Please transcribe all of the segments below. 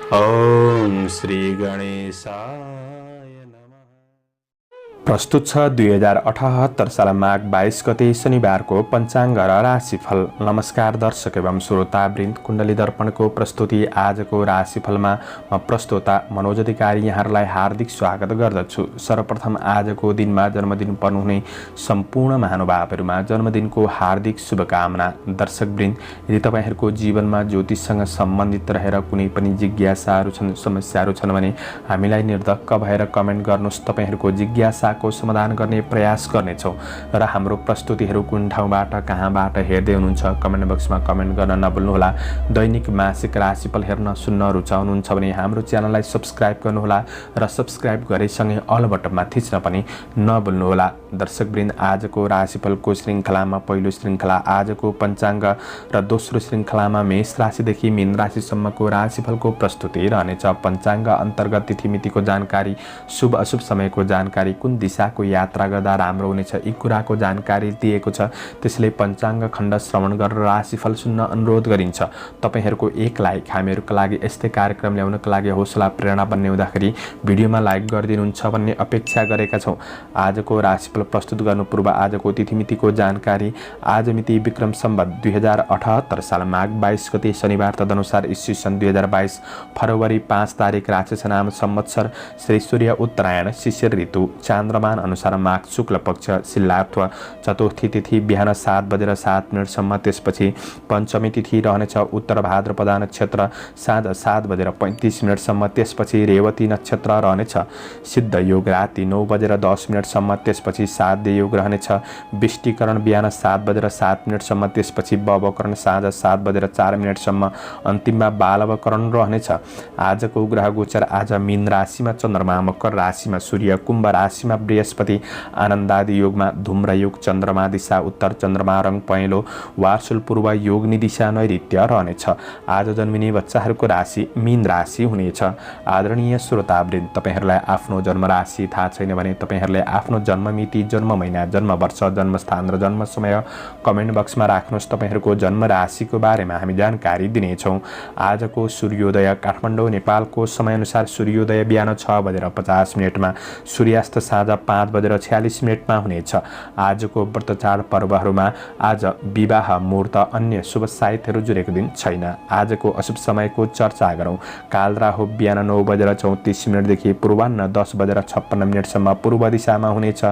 ओम श्री गणेशाय नमः। प्रस्तुत छ 2078 साल माघ 22 गते शनिबारको पञ्चाङ्ग र राशिफल। नमस्कार दर्शक एवं श्रोतावृन्द, कुण्डली दर्पणको प्रस्तुति आजको राशिफलमा म प्रस्तोता मनोज अधिकारी यहाँहरूलाई हार्दिक स्वागत गर्दछु। सर्वप्रथम आजको दिनमा जन्मदिन पर्नुहुने सम्पूर्ण महानुभावहरूमा जन्मदिनको हार्दिक शुभकामना। दर्शकवृन्द, यदि तपाईहरूको जीवनमा ज्योतिषसँग सम्बन्धित रहेर कुनै पनि जिज्ञासाहरू छन्, समस्याहरू छन् भने हामीलाई निर्धक्क भएर कमेन्ट गर्नुहोस्। तपाईहरूको जिज्ञासा को समाधान गर्ने प्रयास गर्नेछौँ र हाम्रो प्रस्तुतिहरू कुन ठाउँबाट कहाँबाट हेर्दै हुनुहुन्छ कमेन्ट बक्समा कमेन्ट गर्न नभुल्नुहोला। दैनिक मासिक राशिफल हेर्न सुन्न रुचाउनुहुन्छ भने हाम्रो च्यानललाई सब्स्क्राइब गर्नुहोला र सब्स्क्राइब गरेसँगै अल बटनमा थिच्न पनि नभुल्नुहोला। दर्शकवृन्द, आजको राशिफलको श्रृङ्खलामा पहिलो श्रृङ्खला आजको पञ्चाङ्ग र दोस्रो श्रृङ्खलामा मेष राशिदेखि मीन राशिसम्मको राशिफलको प्रस्तुति रहनेछ। पञ्चाङ्ग अन्तर्गत तिथिमितिको जानकारी, शुभ अशुभ समयको जानकारी, कुन दिशाको यात्रा गर्दा राम्रो हुनेछ यी कुराको जानकारी दिएको छ। त्यसैले पञ्चाङ्ग खण्ड श्रवण गरेर राशिफल सुन्न अनुरोध गरिन्छ। तपाईहरूको एक लाइक हामीहरूका लागि यस्तै कार्यक्रम ल्याउनका लागि हौसला प्रेरणा बन्ने हुँदाखेरि भिडियोमा लाइक गरिदिनुहुन्छ भन्ने अपेक्षा गरेका छौँ। आजको राशिफल प्रस्तुत गर्नु पूर्व आजको तिथिमितिको जानकारी। आज मिति विक्रम सम्वत 2078 साल माघ 22 गते शनिबार, तदनुसार ईस्वी सन् 2022 फरवरी 5 तारिक, राक्षस नाम संवत्सर, श्री सूर्य उत्तरायण, शिशिर ऋतु, चान्द्रमान अनुसार माघ शुक्ल पक्ष, शिलात्व, चतुर्थी तिथि बिहान 7:07 त्यसपछि पञ्चमी तिथि रहनेछ। उत्तर भाद्रपदा नक्षत्र साँझ 7:35 त्यसपछि रेवती नक्षत्र रहनेछ। सिद्ध योग राति 9:10 त्यसपछि साध्य योग रहनेछ। विष्टिकरण बिहान 7:07 त्यसपछि बवकरण साँझ 7:04 अन्तिममा बालवकरण रहनेछ। आजको ग्रह गोचर आज मीन राशिमा चन्द्रमा, मकर राशिमा सूर्य, कुम्भ राशिमा बृहस्पति, आनन्दादि योगमा धूम्र योग, चन्द्रमा दिशा उत्तर, चन्द्रमा रङ पहेँलो, वार्षुल पूर्व, योगनी दिशा नैऋत्य रहनेछ। आज जन्मिने बच्चाहरूको राशि मीन राशि हुनेछ। आदरणीय श्रोतावृन्द, तपाईहरूलाई आफ्नो जन्म राशि थाहा छैन भने तपाईहरूले आफ्नो जन्म मिति, जन्म महिना, जन्म वर्ष, जन्मस्थान र जन्म समय कमेन्ट बक्समा राख्नुहोस्। तपाईहरूको जन्म राशिको बारेमा हामी जानकारी दिनेछौँ। आजको सूर्योदय काठमाडौँ नेपालको समयअनुसार सूर्योदय बिहान 6:50 सूर्यास्त साँझ 5:46 हुनेछ। आजको व्रत चाड पर्वहरूमा आज विवाह मुहूर्त अन्य शुभ साहित्यहरू जुरेको दिन छैन। आजको अशुभ समयको चर्चा गरौँ। कालराहु बिहान 9:34 देखि पूर्वाह्न 10:56 पूर्व दिशामा हुनेछ।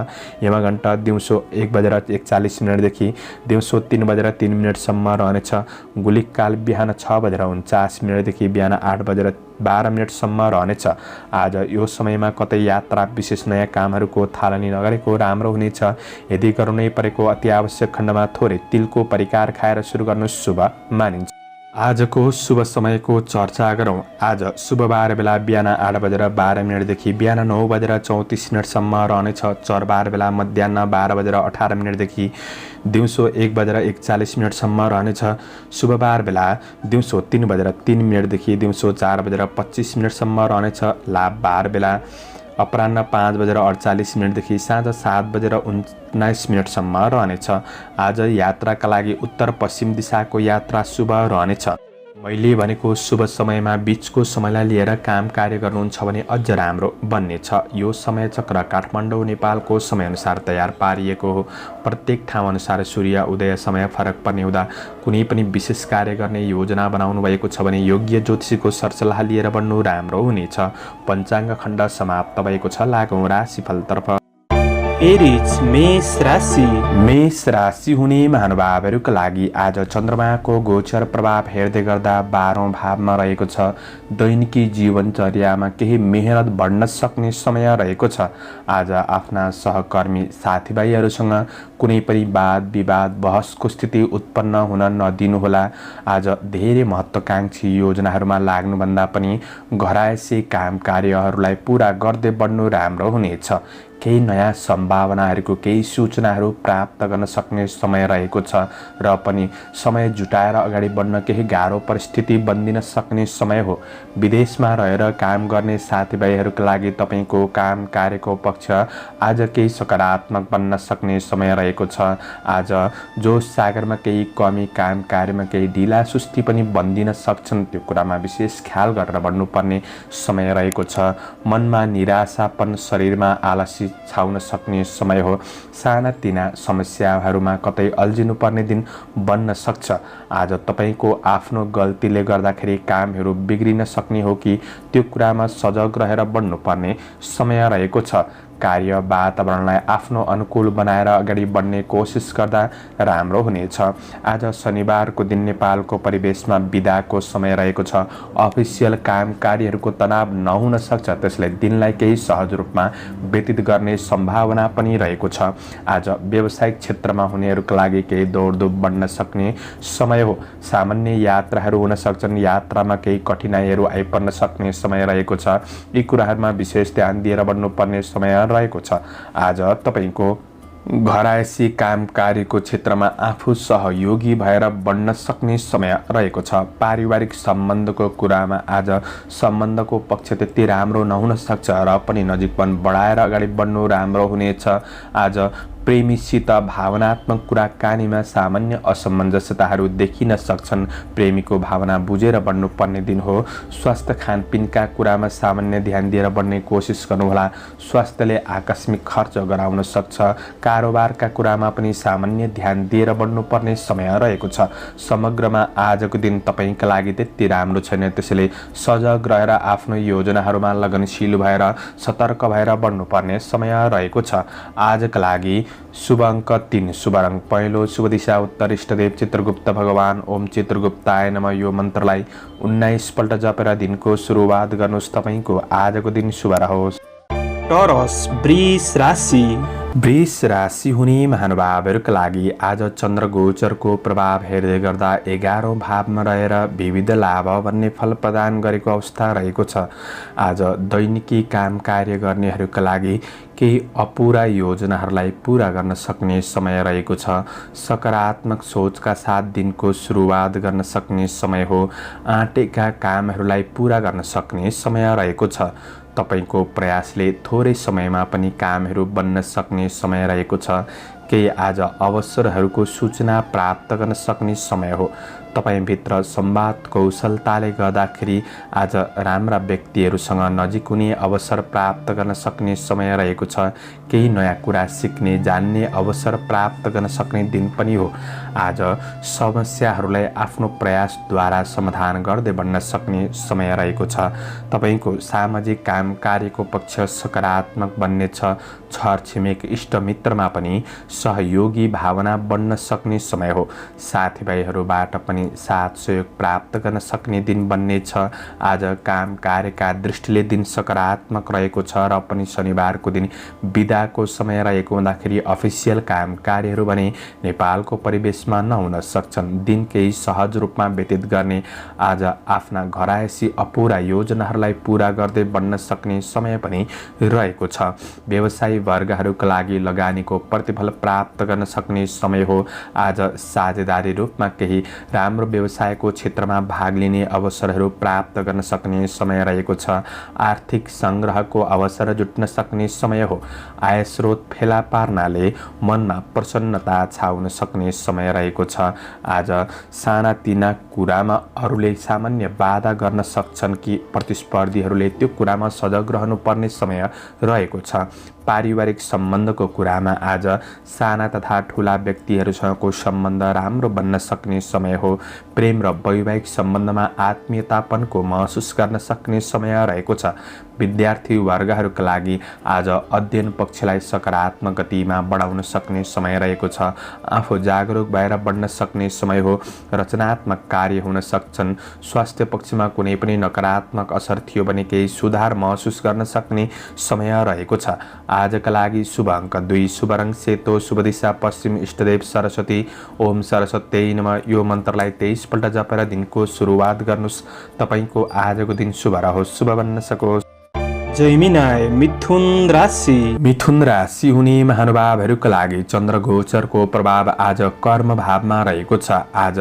यमघण्ट दिउँसो 1:41 देखि दिउँसो 3:03 रहनेछ। गुलिक काल बिहान 6:49 देखि बिहान 8:12 रहनेछ। आज यो समयमा कतै यात्रा विशेष नयाँ कामहरूको थालनी नगरेको राम्रो हुनेछ। यदि गर्नै परेको अति आवश्यक खण्डमा थोरै तिलको परिकार खाएर सुरु गर्नु शुभ मानिन्छ। आजको शुभ समयको चर्चा गरौँ। आज शुभबार बेला बिहान 8:12 देखि बिहान 9:34 रहनेछ। चरबार बेला मध्याह्न 12:18 देखि दिउँसो 1:41 रहनेछ। शुभबार बेला दिउँसो 3:03 देखि दिउँसो 4:25 रहनेछ। लाभबार बेला अपराह्न 5:48 देखि साँझ 7:19 रहनेछ। आज यात्राका लागि उत्तर पश्चिम दिशाको यात्रा शुभ रहनेछ। मैले भनेको शुभ समयमा बीचको समयलाई लिएर काम कार्य गर्नुहुन्छ भने अझ राम्रो बन्नेछ। यो समय चक्र काठमाडौँ नेपालको समयअनुसार तयार पारिएको हो। प्रत्येक ठाउँ अनुसार सूर्य उदय समय फरक पर्ने हुँदा कुनै पनि विशेष कार्य गर्ने योजना बनाउनु भएको छ भने योग्य ज्योतिषीको सरसल्लाह लिएर बढ्नु राम्रो हुनेछ। पञ्चाङ्ग खण्ड समाप्त भएको छ। लागौँ राशिफलतर्फ। एरिज मेष राशि। मेष राशि हुने महानुभावहरूका लागि आज चन्द्रमाको गोचर प्रभाव हेर्दै गर्दा 12औं भावमा रहेको छ। दैनिकी जीवनचर्यामा केही मेहनत बढ्न सक्ने समय रहेको छ। आज आफ्ना सहकर्मी साथीभाइहरूसँग कुनै पनि वाद विवाद बहसको स्थिति उत्पन्न हुन नदिनुहोला। आज धेरै महत्त्वकांक्षी योजनाहरूमा लाग्नुभन्दा पनि घरायसी काम कार्यहरूलाई पूरा गर्दै बढ्नु राम्रो हुनेछ। केही नयाँ सम्भावनाहरूको केही सूचनाहरू प्राप्त गर्न सक्ने समय रहेको छ र पनि समय जुटाएर अगाडि बढ्न केही गाह्रो परिस्थिति बन्दिन सक्ने समय हो। विदेशमा रहेर काम गर्ने साथीभाइहरूका लागि तपाईको काम कार्यको पक्ष आज केही सकारात्मक बन्न सक्ने समय रहेको छ। आज जोश सागरमा केही कमी, काम कार्यमा केही ढिला सुस्ती पनि बन्दिन सक्छन्, त्यो कुरामा विशेष ख्याल गरेर बढ्नुपर्ने समय रहेको छ। मनमा निराशापन, शरीरमा आलसी छाउन सक्ने समय हो। सानातिना समस्याहरूमा कतै अल्झिनुपर्ने दिन बन्न सक्छ। आज तपाईको आफ्नो गल्तीले गर्दाखेरि कामहरू बिग्रिन सक्ने हो कि त्यो कुरामा सजग रहेर बढ्नुपर्ने समय रहेको छ। कार्य वातावरणलाई आफ्नो अनुकूल बनाएर अगाडि बढ्ने कोसिस गर्दा राम्रो हुनेछ। आज शनिबारको दिन नेपालको परिवेशमा बिदाको समय रहेको छ। अफिसियल काम कार्यहरूको तनाव नहुन सक्छ, त्यसले दिनलाई केही सहज रूपमा व्यतीत गर्ने सम्भावना पनि रहेको छ। आज व्यावसायिक क्षेत्रमा हुनेहरूका लागि केही दौडधुप बढ्न सक्ने समय हो। सामान्य यात्राहरू हुन सक्छन्, यात्रामा केही कठिनाइहरू आइपर्न सक्ने समय रहेको छ। यी कुराहरूमा विशेष ध्यान दिएर बढ्नुपर्ने समय रहेको छ। आज तपाईको घरायसी काम कार्यको क्षेत्रमा आफू सहयोगी भएर बढ्न सक्ने समय रहेको छ। पारिवारिक सम्बन्धको कुरामा आज सम्बन्धको पक्ष त्यति राम्रो नहुन सक्छ र पनि नजिकपन बढाएर अगाडि बढ्नु राम्रो हुनेछ। आज प्रेमीसित भावनात्मक कुराकानीमा सामान्य असमञ्जसताहरू देखिन सक्छन्। प्रेमीको भावना बुझेर बढ्नुपर्ने दिन हो। स्वास्थ्य खानपिनका कुरामा सामान्य ध्यान दिएर बढ्ने कोसिस गर्नुहोला। स्वास्थ्यले आकस्मिक खर्च गराउन सक्छ। कारोबारका कुरामा पनि सामान्य ध्यान दिएर बढ्नुपर्ने समय रहेको छ। समग्रमा आजको दिन तपाईका लागि त्यति राम्रो छैन, त्यसैले सजग रहेर आफ्नो योजनाहरूमा लगनशील भएर सतर्क भएर बढ्नुपर्ने समय रहेको छ। आजका लागि शुभ अङ्क 3, शुभ रङ पहेँलो, शुभ दिशा उत्तर, इष्टदेव चित्रगुप्त भगवान ओम चित्रगुप्ताय नमः यो मन्त्रलाई 19 पल्ट जपेर दिनको सुरुवात गर्नुहोस्। तपाईको आजको दिन शुभ रहोस्। टोरस वृष राशि। वृष राशि हुने महानुभावहरूका लागि आज चन्द्र गोचरको प्रभाव हेर्दै गर्दा 11औं भावमा रहेर विविध लाभ भन्ने फल प्रदान गरेको अवस्था रहेको छ। आज दैनिकी काम कार्य गर्नेहरूका लागि केही अपुरा योजनाहरूलाई पूरा गर्न सक्ने समय रहेको छ। सकारात्मक सोचका साथ दिनको सुरुवात गर्न सक्ने समय हो। आँटेका कामहरूलाई पूरा गर्न सक्ने समय रहेको छ। तपाईको प्रयासले थोरै समयमा पनि कामहरू बन्न सक्ने समय रहेको छ। केही आज अवसरहरूको सूचना प्राप्त गर्न सक्ने समय हो। तपाईभित्र संवाद कौशलताले गर्दाखेरि आज राम्रा व्यक्तिहरूसँग नजिक हुने अवसर प्राप्त गर्न सक्ने समय रहेको छ। केही नयाँ कुरा सिक्ने जान्ने अवसर प्राप्त गर्न सक्ने दिन पनि हो। आज समस्याहरूलाई आफ्नो प्रयासद्वारा समाधान गर्दै बढ्न सक्ने समय रहेको छ। तपाईको सामाजिक काम कार्यको पक्ष सकारात्मक बन्नेछ। छरछिमेक इष्टमित्रमा पनि सहयोगी भावना बढ्न सक्ने समय हो। साथीभाइहरूबाट पनि साथ सहयोग प्राप्त गर्न सक्ने दिन बन्नेछ। आज काम कार्यका दृष्टिले दिन सकारात्मक रहेको छ र पनि शनिबारको दिन बिदाको समय रहेको हुँदाखेरि अफिसियल काम कार्यहरू भने नेपालको परिवेशमा नहुन सक्छन्। दिन केही सहज रूपमा व्यतीत गर्ने, आज आफ्ना घरायसी अपुरा योजनाहरूलाई पूरा गर्दै बढ्न सक्ने समय पनि रहेको छ। व्यवसायी वर्गहरूका लागि लगानीको प्रतिफल प्राप्त गर्न सक्ने समय हो। आज साझेदारी रूपमा केही राम्रो व्यवसायको क्षेत्रमा भाग लिने अवसरहरू प्राप्त गर्न सक्ने समय रहेको छ। आर्थिक सङ्ग्रहको अवसर जुट्न सक्ने समय हो। आय स्रोत फेला पार्नाले मनमा प्रसन्नता छाउन सक्ने समय रहेको छ। आज सानातिना कुरामा अरूले सामान्य बाधा गर्न सक्छन् कि प्रतिस्पर्धीहरूले त्यो कुरामा सजग रहनुपर्ने समय रहेको छ। पारिवारिक सम्बन्धको कुरामा आज साना तथा ठुला व्यक्तिहरूसँगको सम्बन्ध राम्रो बन्न सक्ने समय हो। प्रेम र वैवाहिक सम्बन्धमा आत्मीयतापनको महसुस गर्न सक्ने समय रहेको छ। विद्यार्थी वर्गहरूका लागि आज अध्ययन पक्षलाई सकारात्मक गतिमा बढाउन सक्ने समय रहेको छ। आफू जागरुक भएर बढ्न सक्ने समय हो। रचनात्मक कार्य हुन सक्छन्। स्वास्थ्य पक्षमा कुनै पनि नकारात्मक असर थियो भने केही सुधार महसुस गर्न सक्ने समय रहेको छ। आजका लागि शुभ अङ्क 2, शुभ रङ सेतो, शुभ दिशा पश्चिम, इष्टदेव सरस्वती ओम सरस्वती नमः यो मन्त्रलाई 23 पल्ट जपेर दिनको सुरुवात गर्नुहोस्। तपाईको आजको दिन शुभ रहोस्, शुभ बन्न सकोस्। जैमिनाय मिथुन राशि। मिथुन राशि हुने महानुभावहरूका लागि चन्द्र गोचरको प्रभाव आज कर्म भावमा रहेको छ। आज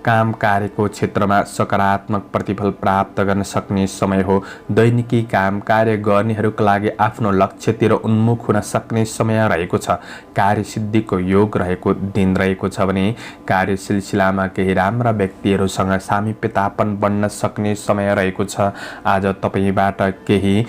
काम कार्यको क्षेत्रमा सकारात्मक प्रतिफल प्राप्त गर्न सक्ने समय हो। दैनिकी काम कार्य गर्नेहरूका लागि आफ्नो लक्ष्यतिर उन्मुख हुन सक्ने समय रहेको छ। कार्यसिद्धिको योग रहेको दिन रहेको छ भने कार्य सिलसिलामा केही राम्रा व्यक्तिहरूसँग सामिप्यतापन बन्न सक्ने समय रहेको छ। आज तपाईबाट केही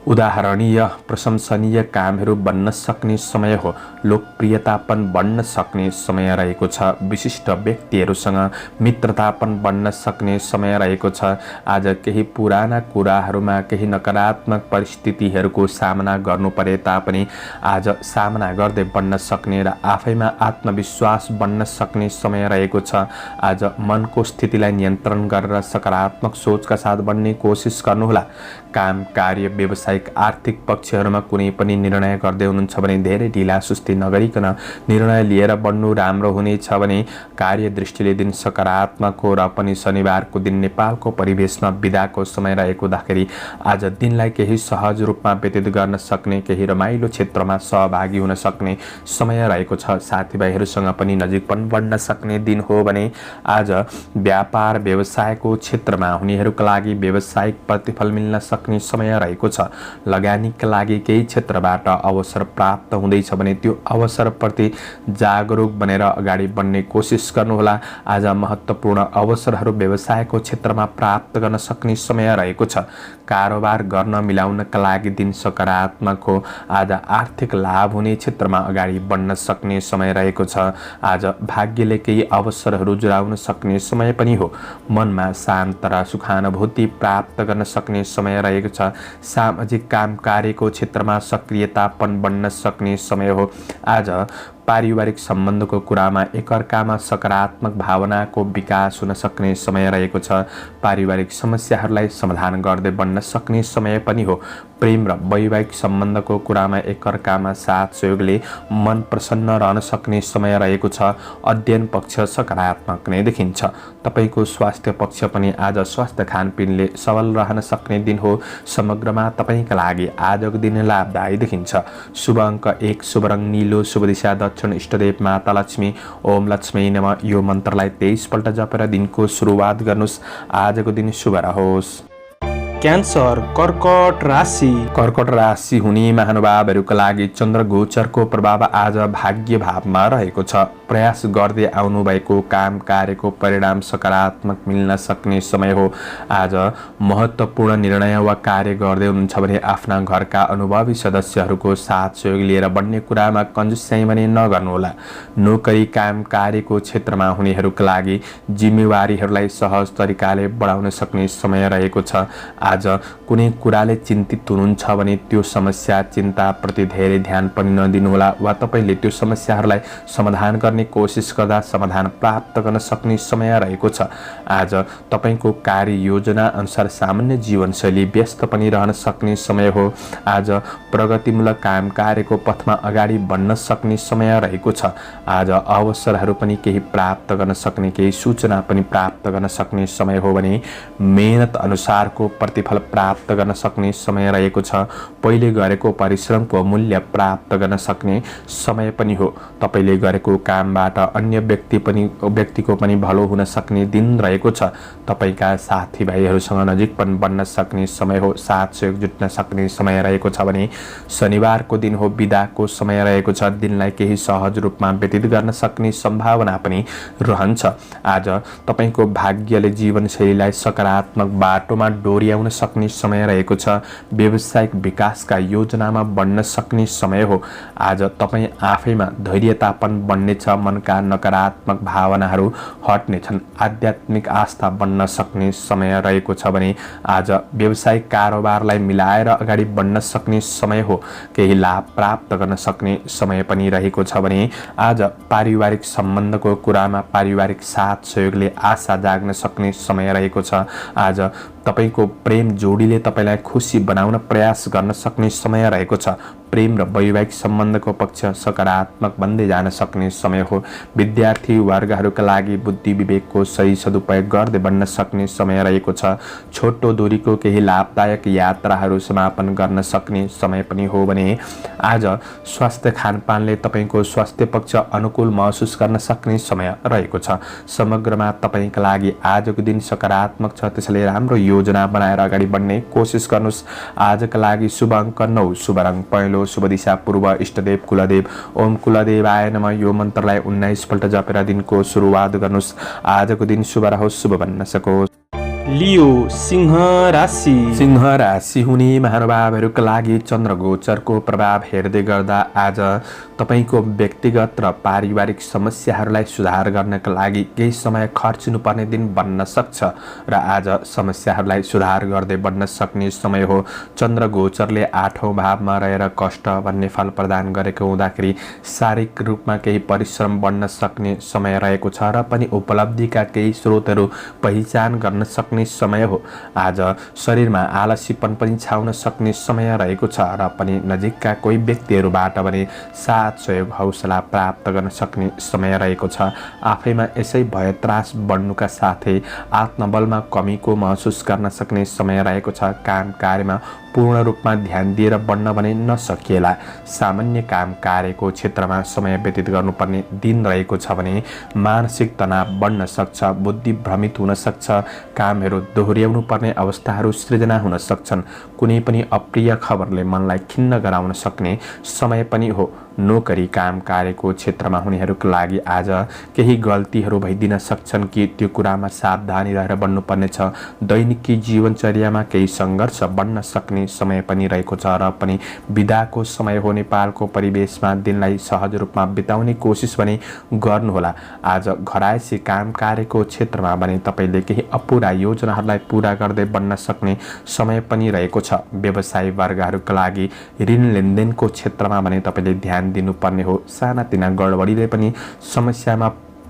उदाहरणीय प्रशंसनीय कामहरू बन्न सक्ने समय हो। लोकप्रियतापन बन्न सक्ने समय रहेको छ। विशिष्ट व्यक्तिहरूसँग मित्रतापन बन्न सक्ने समय रहेको छ। आज केही पुराना कुराहरूमा केही नकारात्मक परिस्थितिहरूको सामना गर्नु परे तापनि आज सामना गर्दै बन्न सक्ने र आफैमा आत्मविश्वास बन्न सक्ने समय रहेको छ। आज मनको स्थितिलाई नियन्त्रण गरेर सकारात्मक सोचका साथ बन्ने कोसिस गर्नुहोला। काम कार्य व्यावसायिक आर्थिक पक्षहरूमा कुनै पनि निर्णय गर्दै हुनुहुन्छ भने धेरै ढिला सुस्ती नगरिकन निर्णय लिएर बढ्नु राम्रो हुनेछ भने कार्य दृष्टिले दिन सकारात्मक हो र पनि शनिबारको दिन नेपालको परिवेशमा बिदाको समय रहेको हुँदाखेरि आज दिनलाई केही सहज रूपमा व्यतीत गर्न सक्ने केही रमाइलो क्षेत्रमा सहभागी हुन सक्ने समय रहेको छ। साथीभाइहरूसँग पनि नजिकपन बढ्न सक्ने दिन हो भने आज व्यापार व्यवसायको क्षेत्रमा हुनेहरूका लागि व्यावसायिक प्रतिफल मिल्न सक्ने समय रहेको छ। लगानीका लागि केही क्षेत्रबाट अवसर प्राप्त हुँदैछ भने त्यो अवसरप्रति जागरुक बनेर अगाडि बढ्ने कोसिस गर्नुहोला। आज महत्त्वपूर्ण अवसरहरू व्यवसायको क्षेत्रमा प्राप्त गर्न सक्ने समय रहेको छ। कारोबार गर्न मिलाउनका लागि दिन सकारात्मक हो। आज आर्थिक लाभ हुने क्षेत्रमा अगाडि बढ्न सक्ने समय रहेको छ। आज भाग्यले केही अवसरहरू जुराउन सक्ने समय पनि हो। मनमा शान्त र सुखानुभूति प्राप्त गर्न सक्ने समय रहेको छ। सामाजिक काम कार्यको क्षेत्रमा सक्रियतापन बन्न सक्ने समय हो। आज पारिवारिक सम्बन्धको कुरामा एकअर्कामा सकारात्मक भावनाको विकास हुन सक्ने समय रहेको छ। पारिवारिक समस्याहरूलाई समाधान गर्दै बन्न सक्ने समय पनि हो। प्रेम र वैवाहिक सम्बन्धको कुरामा एकअर्कामा साथ सहयोगले मन प्रसन्न रहन सक्ने समय रहेको छ। अध्ययन पक्ष सकारात्मक नै देखिन्छ। तपाईको स्वास्थ्य पक्ष पनि आज स्वास्थ्य खानपिनले सबल रहन सक्ने दिन हो। समग्रमा तपाईका लागि आजको दिन लाभदायी देखिन्छ। शुभ अङ्क 1, शुभ रङ नीलो, शुभ दिशा दक्षिण, इष्टदेव माता लक्ष्मी। ओम लक्ष्मी नमः यो मन्त्रलाई 23 पल्ट जपेर दिनको सुरुवात गर्नुस्। आजको दिन शुभ रहोस्। क्यान्सर कर्कट राशि। कर्कट राशि हुने महानुभावहरूका लागि चन्द्र गोचरको प्रभाव आज भाग्य भावमा रहेको छ। प्रयास गर्दै आउनु भएको काम कार्यको परिणाम सकारात्मक मिल्न सक्ने समय हो। आज महत्त्वपूर्ण निर्णय वा कार्य गर्दै हुनुहुन्छ भने आफ्ना घरका अनुभवी सदस्यहरूको साथ सहयोग लिएर बन्ने कुरामा कन्जुस्याइ भने नगर्नुहोला। नोकरी काम कार्यको क्षेत्रमा हुनेहरूका लागि जिम्मेवारीहरूलाई सहज तरिकाले बढाउन सक्ने समय रहेको छ। आज कुनै कुराले चिन्तित हुनुहुन्छ भने त्यो समस्या चिन्ताप्रति धेरै ध्यान पनि नदिनुहोला वा तपाईले त्यो समस्याहरूलाई समाधान गर्ने कोसिस गर्दा समाधान प्राप्त गर्न सक्ने समय रहेको छ। आज तपाईको कार्य योजना अनुसार सामान्य जीवनशैली व्यस्त पनि रहन सक्ने समय हो। आज प्रगतिमूलक काम कार्यको पथमा अगाडि बढ्न सक्ने समय रहेको छ। आज अवसरहरू पनि केही प्राप्त गर्न सक्ने केही सूचना पनि प्राप्त गर्न सक्ने समय हो भने मेहनत अनुसारको प्रतिफल प्राप्त गर्न सक्ने समय रहेको छ। पहिले गरेको परिश्रमको मूल्य प्राप्त गर्न सक्ने समय पनि हो। तपाईले गरेको कामबाट अन्य व्यक्तिको पनि भलो हुन सक्ने दिन रहेको छ। तपाईका साथीभाइहरूसँग नजिकपन बन्न सक्ने समय हो। साथ सहयोग जुट्न सक्ने समय रहेको छ भने शनिबारको दिन हो। बिदाको समय रहेको छ। दिनलाई केही सहज रूपमा व्यतीत गर्न सक्ने सम्भावना पनि रहन्छ। आज तपाईको भाग्यले जीवनशैलीलाई सकारात्मक बाटोमा डोर्याउन सक्ने समय रहेको छ। व्यावसायिक विकासका योजनामा बढ्न सक्ने समय हो। आज तपाईँ आफैमा धैर्यतापन बढ्नेछ। मनका नकारात्मक भावनाहरू हट्नेछन्। आध्यात्मिक आस्था बढ्न सक्ने समय रहेको छ भने आज व्यावसायिक कारोबारलाई मिलाएर अगाडि बढ्न सक्ने समय हो। केही लाभ प्राप्त गर्न सक्ने समय पनि रहेको छ भने आज पारिवारिक सम्बन्धको कुरामा पारिवारिक साथ सहयोगले आशा जाग्न सक्ने समय रहेको छ। आज तपाईको प्रेम जोडीले तपाईलाई खुसी बनाउन प्रयास गर्न सक्ने समय रहेको छ। प्रेम र वैवाहिक सम्बन्धको पक्ष सकारात्मक बन्दै जान सक्ने समय हो। विद्यार्थी वर्गहरूका लागि बुद्धि विवेकको सही सदुपयोग गर्दै बन्न सक्ने समय रहेको छ। छोटो दूरीको केही लाभदायक यात्राहरू समापन गर्न सक्ने समय पनि हो भने आज स्वास्थ्य खानपानले तपाईको स्वास्थ्य पक्ष अनुकूल महसुस गर्न सक्ने समय रहेको छ। समग्रमा तपाईका लागि आजको दिन सकारात्मक छ, त्यसैले राम्रो योजना बनाएर अगाडि बढ्ने कोसिस गर्नुहोस्। आजका लागि शुभ अङ्क 9, शुभ रङ पहेँलो, शुभ दिशा पूर्व, इष्टदेव कुलदेव ओम कुलदेवाय नमः यो मन्त्रलाई 19 पल्ट जपेर दिनको सुरुवात गर्नुहोस्। आजको दिन शुभ रहोस्, शुभ बन्न सकोस्। लियो सिंह राशि। सिंह राशि हुने महानुभावहरूका लागि चन्द्र गोचरको प्रभाव हेर्दै गर्दा आज तपाईको व्यक्तिगत र पारिवारिक समस्याहरूलाई सुधार गर्नका लागि केही समय खर्चिनुपर्ने दिन बन्न सक्छ र आज समस्याहरूलाई सुधार गर्दै बढ्न सक्ने समय हो। चन्द्र गोचरले 8औं भावमा रहेर कष्ट भन्ने फल प्रदान गरेको हुँदाखेरि शारीरिक रूपमा केही परिश्रम बढ्न सक्ने समय रहेको छ र पनि उपलब्धिका केही स्रोतहरू पहिचान गर्न सक्ने समय हो। आज शरीरमा आलसीपन पनि छाउन सक्ने समय रहेको छ र पनि नजिकका कोही व्यक्तिहरूबाट पनि साथ सहयोग हौसला प्राप्त गर्न सक्ने समय रहेको छ। आफैमा यसै भय त्रास बढ्नुका साथै आत्मबलमा कमीको महसुस गर्न सक्ने समय रहेको छ। काम कार्यमा पूर्ण रूपमा ध्यान दिएर बढ्न भने नसकिएला। सामान्य काम कार्यको क्षेत्रमा समय व्यतीत गर्नुपर्ने दिन रहेको छ भने मानसिक तनाव बढ्न सक्छ, बुद्धि भ्रमित हुन सक्छ, कामहरू दोहोर्याउनु पर्ने अवस्थाहरू सृजना हुन सक्छन्। कुनै पनि अप्रिय खबरले मनलाई खिन्न गराउन सक्ने समय पनि हो। नोकरी काम कार्यको क्षेत्रमा हुनेहरूका लागि आज केही गल्तीहरू भइदिन सक्छन् कि त्यो कुरामा सावधानी रहेर बढ्नुपर्ने छ। दैनिकी जीवनचर्यामा केही सङ्घर्ष बढ्न सक्ने समय पनि रहेको छ र पनि बिदाको समय हो। नेपालको परिवेशमा दिनलाई सहज रूपमा बिताउने कोसिस पनि गर्नुहोला। आज घरायसी काम कार्यको क्षेत्रमा भने तपाईले केही अपुरा योजनाहरूलाई पूरा गर्दै बढ्न सक्ने समय पनि रहेको छ। व्यवसायी वर्गहरूका लागि ऋण लेनदेनको क्षेत्रमा भने तपाईले ध्यान दिनुपर्ने हो। सानातिना गडबडीले पनि समस्यामा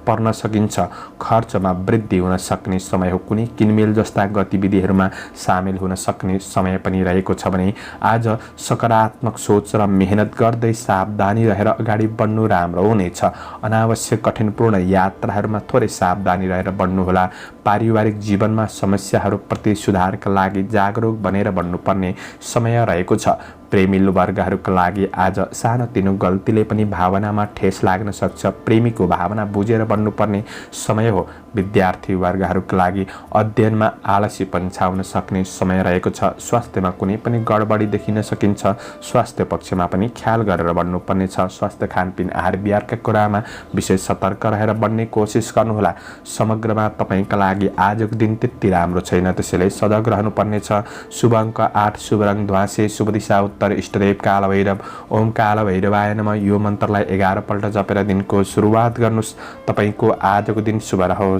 पर्न सकिन्छ। खर्चमा वृद्धि हुन सक्ने समय हो। कुनै किनमेल जस्ता गतिविधिहरूमा सामेल हुन सक्ने समय पनि रहेको छ भने आज सकारात्मक सोच र मेहनत गर्दै सावधानी रहेर अगाडि बढ्नु राम्रो हुनेछ। अनावश्यक कठिनपूर्ण यात्राहरूमा थोरै सावधानी रहेर बढ्नुहोला। पारिवारिक जीवनमा समस्याहरूप्रति सुधारका लागि जागरुक बनेर बढ्नुपर्ने समय रहेको छ। प्रेमिलो वर्गहरूका लागि आज सानोतिनो गल्तीले पनि भावनामा ठेस लाग्न सक्छ। प्रेमीको भावना बुझेर बढ्नुपर्ने समय हो। विद्यार्थी वर्गहरूका लागि अध्ययनमा आलसीपन छाउन सक्ने समय रहेको छ। स्वास्थ्यमा कुनै पनि गडबडी देखिन सकिन्छ। स्वास्थ्य पक्षमा पनि ख्याल गरेर बढ्नुपर्ने छ। स्वास्थ्य खानपिन आहार विहारका कुरामा विशेष सतर्क रहेर बढ्ने कोसिस गर्नुहोला। समग्रमा तपाईका लागि आजको दिन त्यति राम्रो छैन, त्यसैले सजग रहनुपर्ने छ। शुभ अङ्क 8, शुभ रङ ध्वाँसे, शुभ दिशा उत्तर, इष्टदेव कालभैरव ओम कालभैरवाय नमः यो मन्त्रलाई 11 पल्ट जपेर दिनको सुरुवात गर्नुहोस्। तपाईको आजको दिन शुभ रहोस्।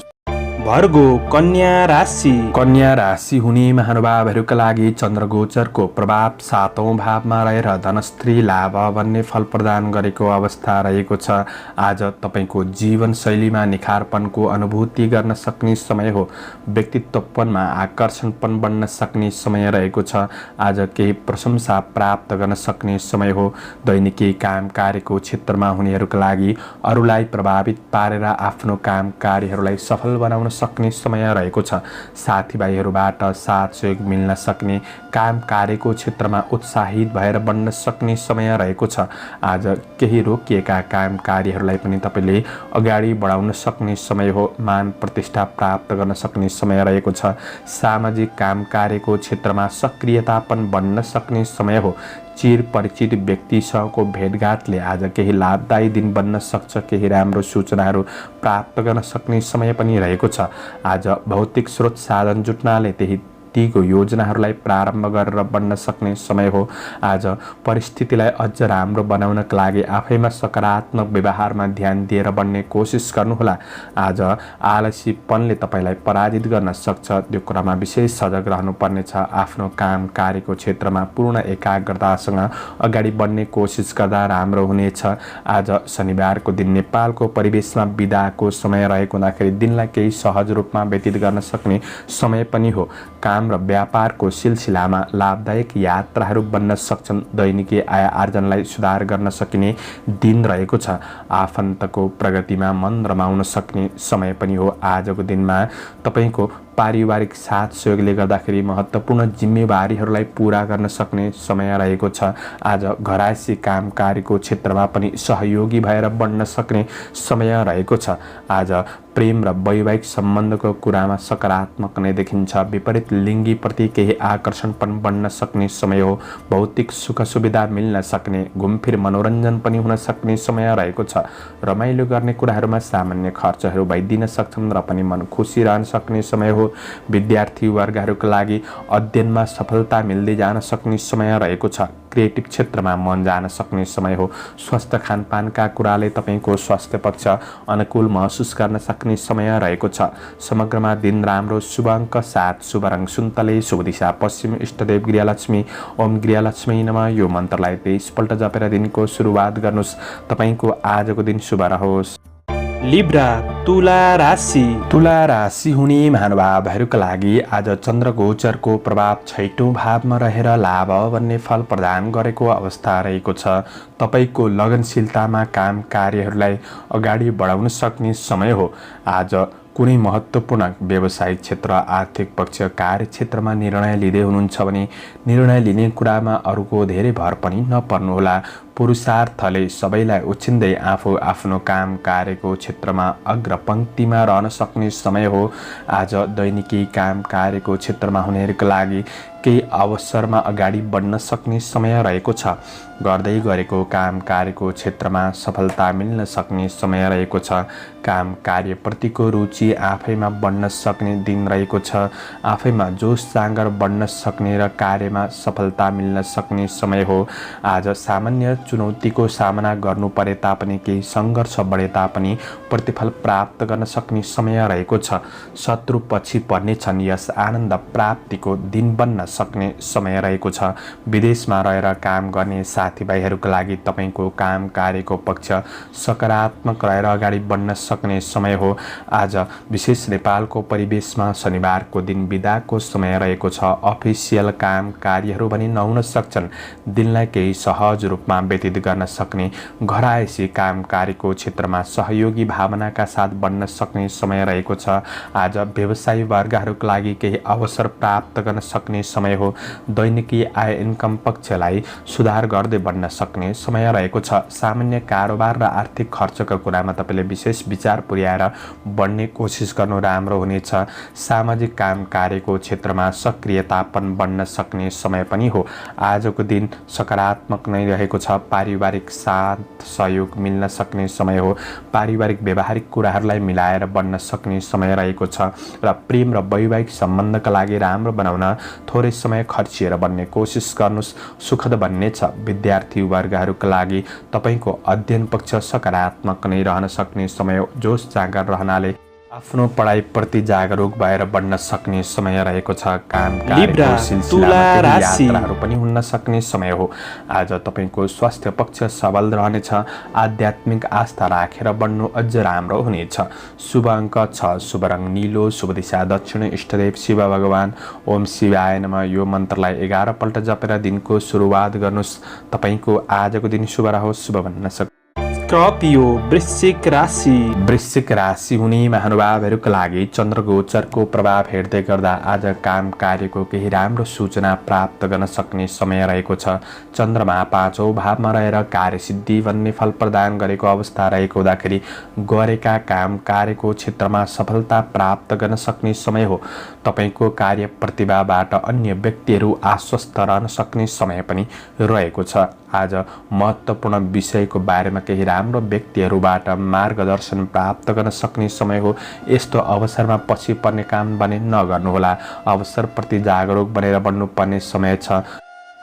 भर्गो कन्या राशि। कन्या राशि हुने महानुभावहरूका लागि चन्द्र गोचरको प्रभाव 7औं भावमा रहेर धनस्त्री लाभ भन्ने फल प्रदान गरेको अवस्था रहेको छ। आज तपाईको जीवनशैलीमा निखारपनको अनुभूति गर्न सक्ने समय हो। व्यक्तित्वपनमा आकर्षणपन बढ्न सक्ने समय रहेको छ। आज केही प्रशंसा प्राप्त गर्न सक्ने समय हो। दैनिकी काम कार्यको क्षेत्रमा हुनेहरूका लागि अरूलाई प्रभावित पारेर आफ्नो काम कार्यहरूलाई सफल बनाउन सक्ने समय रहेको छ। साथीभाइहरूबाट साथ सहयोग मिल्न सक्ने, काम कार्यको क्षेत्रमा उत्साहित भएर बढ्न सक्ने समय रहेको छ। आज केही रोकिएका काम कार्यहरूलाई पनि तपाईले अगाडि बढाउन सक्ने समय हो। मान प्रतिष्ठा प्राप्त गर्न सक्ने समय रहेको छ। सामाजिक काम कार्यको क्षेत्रमा सक्रियतापन बढ्न सक्ने समय हो। चिर परिचित व्यक्तिसँगको भेटघाटले आज केही लाभदायी दिन बन्न सक्छ। केही राम्रो सूचनाहरू प्राप्त गर्न सक्ने समय पनि रहेको छ। आज भौतिक स्रोत साधन जुट्नाले तीको योजनाहरूलाई प्रारम्भ गरेर बढ्न सक्ने समय हो। आज परिस्थितिलाई अझ राम्रो बनाउनका लागि आफैमा सकारात्मक व्यवहारमा ध्यान दिएर बढ्ने कोसिस गर्नुहोला। आज आलसीपनले तपाईलाई पराजित गर्न सक्छ। त्यो कुरामा विशेष सजग रहनुपर्नेछ। आफ्नो काम कार्यको क्षेत्रमा पूर्ण एकाग्रतासँग अगाडि बढ्ने कोसिस गर्दा राम्रो हुनेछ। आज शनिबारको दिन नेपालको परिवेशमा बिदाको समय रहेको हुँदाखेरि दिनलाई केही सहज रूपमा व्यतीत गर्न सक्ने समय पनि हो। काम काम र व्यापारको सिलसिलामा लाभदायक यात्राहरू बन्न सक्छन्। दैनिकी आय आर्जनलाई सुधार गर्न सकिने दिन रहेको छ। आफन्तको प्रगतिमा मन रमाउन सक्ने समय पनि हो। आजको दिनमा तपाईको पारिवारिक साथ सहयोगले गर्दाखेरि महत्त्वपूर्ण जिम्मेवारीहरूलाई पूरा गर्न सक्ने समय रहेको छ। आज घरायसी काम कार्यको क्षेत्रमा पनि सहयोगी भएर बढ्न सक्ने समय रहेको छ। आज प्रेम र वैवाहिक सम्बन्धको कुरामा सकारात्मक नै देखिन्छ। विपरीत लिङ्गीप्रति केही आकर्षण पनि बढ्न सक्ने समय हो। भौतिक सुख सुविधा मिल्न सक्ने, घुमफिर मनोरञ्जन पनि हुन सक्ने समय रहेको छ। रमाइलो गर्ने कुराहरूमा सामान्य खर्चहरू भइदिन सक्छन् र पनि मन खुसी रहन सक्ने समय हो। विद्यार्थी वर्गहरूका लागि अध्ययनमा सफलता मिल्दै जान सक्ने समय रहेको छ। क्रिएटिभ क्षेत्रमा मन जान सक्ने समय हो। स्वस्थ खानपानका कुराले तपाईको स्वास्थ्य पक्ष अनुकूल महसुस गर्न सक्ने समय रहेको छ। समग्रमा दिन राम्रो। शुभ अङ्क 7, शुभ रङ सुन्तले, शुभ दिशा पश्चिम, इष्टदेव गृहलक्ष्मी। ओम गृहलक्ष्मी नमः यो मन्त्रलाई 23 पल्ट जपेर दिनको सुरुवात गर्नुहोस्। तपाईको आजको दिन शुभ रहोस्। लिब्रा तुला राशि। तुला राशि हुने महानुभावहरूका लागि आज चन्द्र गोचरको प्रभाव 6औं भावमा रहेर लाभ भन्ने फल प्रदान गरेको अवस्था रहेको छ। तपाईको लगनशीलतामा काम कार्यहरूलाई अगाडि बढाउन सक्ने समय हो। आज कुनै महत्त्वपूर्ण व्यावसायिक क्षेत्र, आर्थिक पक्ष, कार्यक्षेत्रमा निर्णय लिँदै हुनुहुन्छ भने निर्णय लिने कुरामा अरूको धेरै भर पनि नपर्नुहोला। पुरुषार्थले सबैलाई उछिन्दै आफू आफ्नो काम कार्यको क्षेत्रमा अग्रपङ्क्तिमा रहन सक्ने समय हो। आज दैनिकी काम कार्यको क्षेत्रमा हुनेहरूका लागि केही अवसरमा अगाडि बढ्न सक्ने समय रहेको छ। गर्दै गरेको काम कार्यको क्षेत्रमा सफलता मिल्न सक्ने समय रहेको छ। काम कार्यप्रतिको रुचि आफैमा बढ्न सक्ने दिन रहेको छ। आफैमा जोस जाँगर बढ्न सक्ने र कार्यमा सफलता मिल्न सक्ने समय हो। आज सामान्य चुनौतीको सामना गर्नु परे तापनि, केही सङ्घर्ष बढे तापनि प्रतिफल प्राप्त गर्न सक्ने समय रहेको छ। शत्रु पछि पर्नेछन्। यस आनन्द प्राप्तिको दिन बन्न सक्ने समय रहेको छ। विदेशमा रहेर काम गर्ने साथीभाइहरूका लागि तपाईको काम कार्यको पक्ष सकारात्मक रहेर अगाडि बढ्न सक्ने समय हो। आज विशेष नेपालको परिवेशमा शनिबारको दिन बिदाको समय रहेको छ। अफिसियल काम कार्यहरू पनि नहुन सक्छन्। दिनलाई केही सहज रूपमा व्यतीत गर्न सक्ने, घरायसी काम कार्यको क्षेत्रमा सहयोगी भावनाका साथ बढ्न सक्ने समय रहेको छ। आज व्यवसायी वर्गहरूका लागि केही अवसर प्राप्त गर्न सक्ने समय हो। दैनिकी आय इन्कम पक्षलाई सुधार गर्दै बढ्न सक्ने समय रहेको छ। सामान्य कारोबार र आर्थिक खर्चका कुरामा तपाईँले विशेष विचार पुर्याएर बढ्ने कोसिस गर्नु राम्रो हुनेछ। सामाजिक काम कार्यको क्षेत्रमा सक्रियतापन बढ्न सक्ने समय पनि हो। आजको दिन सकारात्मक नै रहेको छ। पारिवारिक साथ सहयोग मिल्न सक्ने समय हो। पारिवारिक व्यवहारिक कुराहरूलाई मिलाएर बढ्न सक्ने समय रहेको छ र प्रेम र वैवाहिक सम्बन्धका लागि राम्रो बनाउन थोरै समय खर्चिएर बन्ने कोसिस गर्नुहोस्। सुखद बन्नेछ। विद्यार्थी वर्गहरूका लागि तपाईको अध्ययन पक्ष सकारात्मक नै रहन सक्ने समय हो। जोस जाँगर रहनाले आफ्नो पढाइप्रति जागरुक भएर बढ्न सक्ने समय रहेको छ। काम कार्यको सिलसिलामा यात्राहरू पनि हुन सक्ने समय हो। आज तपाईको स्वास्थ्य पक्ष सबल रहनेछ। आध्यात्मिक आस्था राखेर बढ्नु अझ राम्रो हुनेछ। शुभ अङ्क 6, शुभ रङ नीलो, शुभ दिशा दक्षिण, इष्टदेव शिव भगवान। ओम शिवाय नमः यो मन्त्रलाई 11 पल्ट जपेर दिनको सुरुवात गर्नुहोस्। तपाईको आजको दिन शुभ रहोस्। शुभ भन्न सक्छ। स्कर्पियो वृश्चिक राशि। वृश्चिक राशि हुने महानुभावहरूका लागि चन्द्र गोचरको प्रभाव हेर्दै गर्दा आज काम कार्यको केही राम्रो सूचना प्राप्त गर्न सक्ने समय रहेको छ। चन्द्रमा 5औं भावमा रहेर कार्यसिद्धि भन्ने फल प्रदान गरेको अवस्था रहेको हुँदाखेरि गरेका काम कार्यको क्षेत्रमा सफलता प्राप्त गर्न सक्ने समय हो। तपाईको कार्य प्रतिभाबाट अन्य व्यक्तिहरू आश्वस्त रहन सक्ने समय पनि रहेको छ। आज महत्त्वपूर्ण विषयको बारेमा केही राम्रो व्यक्तिहरूबाट मार्गदर्शन प्राप्त गर्न सक्ने समय हो। यस्तो अवसरमा पछि पर्ने काम भने नगर्नुहोला। अवसरप्रति जागरुक बनेर बढ्नुपर्ने समय छ।